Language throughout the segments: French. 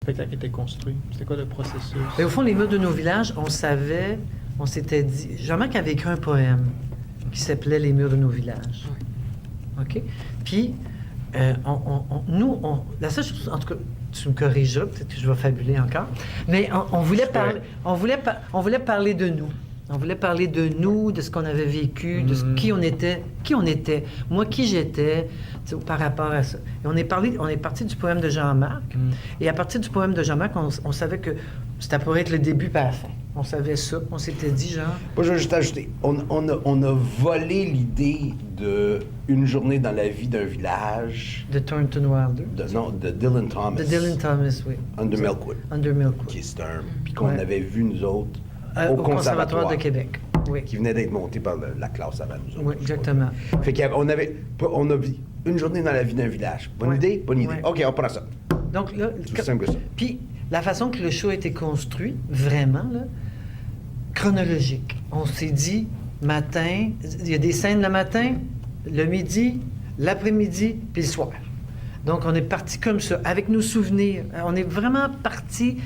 spectacle était construit? C'était quoi le processus? Mais au fond, les murs de nos villages, on s'était dit... Jean-Marc avait écrit un poème qui s'appelait « Les murs de nos villages ». OK? Puis, la seule chose, en tout cas, tu me corrigeras, peut-être que je vais fabuler encore, mais on voulait parler de nous. On voulait parler de nous, de ce qu'on avait vécu, de qui on était, moi, qui j'étais, par rapport à ça. Et on est parti du poème de Jean-Marc, et à partir du poème de Jean-Marc, on savait que c'était pour être le début pas la fin. On savait ça, on s'était dit, genre... Moi, je vais juste ajouter, on a volé l'idée de Une journée dans la vie d'un village... De Thornton Wilder. De Dylan Thomas. De Dylan Thomas, oui. Under Milkwood. Under Milkwood. Puis qu'on avait vu, nous autres, au Conservatoire de Québec. Oui. Qui venait d'être monté par la classe avant nous autres. Oui, exactement. Fait qu'on a vu Une journée dans la vie d'un village. Bonne idée? Bonne idée. OK, on prend ça. Donc là... C'est simple que ça. Puis, la façon que le show a été construit, vraiment, là, chronologique. On s'est dit, matin, il y a des scènes le matin, le midi, l'après-midi, puis le soir. Donc, on est parti comme ça, avec nos souvenirs. On est vraiment parti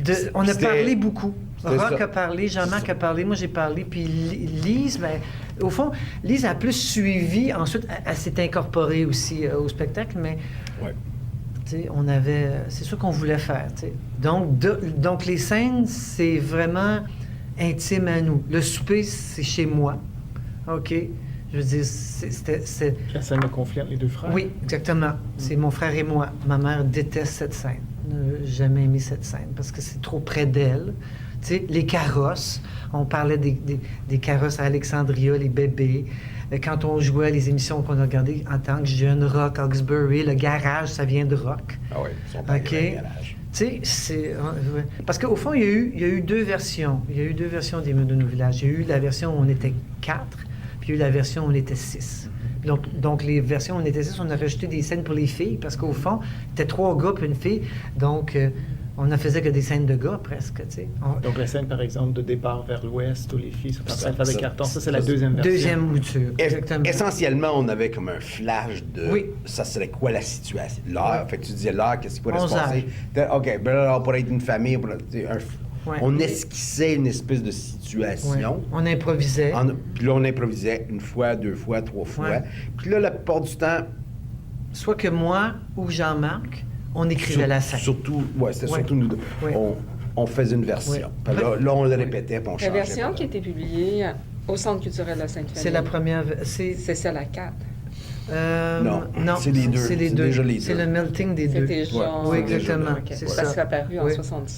de... On a parlé beaucoup. Roch a parlé, Jean-Marc a parlé, moi j'ai parlé, puis Lise, ben, au fond, Lise a plus suivi. Ensuite, elle s'est incorporée aussi au spectacle, mais... Ouais. On avait... C'est ça qu'on voulait faire, t'sais. Donc, les scènes, c'est vraiment intime à nous. Le souper, c'est chez moi. OK? Je veux dire, c'est... La scène de conflit entre les deux frères? Oui, exactement. C'est mon frère et moi. Ma mère déteste cette scène. N'a jamais aimé cette scène parce que c'est trop près d'elle. Tu sais, les carrosses. On parlait des carrosses à Alexandria, les bébés. Quand on jouait à les émissions qu'on a regardées en tant que jeune, Rock, Hawkesbury, le garage, ça vient de Rock. Ah oui, ils sont pas OK? le garage. Tu sais, c'est... Parce qu'au fond, il y a eu deux versions. Il y a eu deux versions des Murs de nos villages. Il y a eu la version où on était 4, puis il y a eu la version où on était 6. Donc les versions où on était 6, on a rajouté des scènes pour les filles, parce qu'au fond, c'était 3 gars puis une fille. Donc, on ne faisait que des scènes de gars, presque, tu sais. Donc, la scène, par exemple, de départ vers l'ouest, où les filles sont en train de faire des cartons, ça, c'est la ça, deuxième version. Deuxième mouture, exactement. Essentiellement, on avait comme un flash de... Oui. Ça serait quoi la situation? L'heure. Fait que tu disais l'heure, qu'est-ce qui pourrait se 11 heures. passer? OK, ben là, on pourrait être une famille, Ouais. on esquissait une espèce de situation. Ouais. On improvisait. Puis là, on improvisait une fois, 2 fois, 3 fois. Ouais. Puis là, la plupart du temps... Soit que moi ou Jean-Marc, on écrivait la scène. Surtout Ouais. nous deux. Ouais. On faisait une version. Ouais. Puis là, on le répétait, puis on changeait. La version qui a été publiée au Centre culturel de la Sainte-Famille. C'est la première... C'est celle à 4. Non, non, c'est les deux. C'est les C'est deux. déjà les C'est deux. le melting des deux. C'était genre... Oui, exactement. OK. C'est Ça ça. serait apparu en Oui. 77.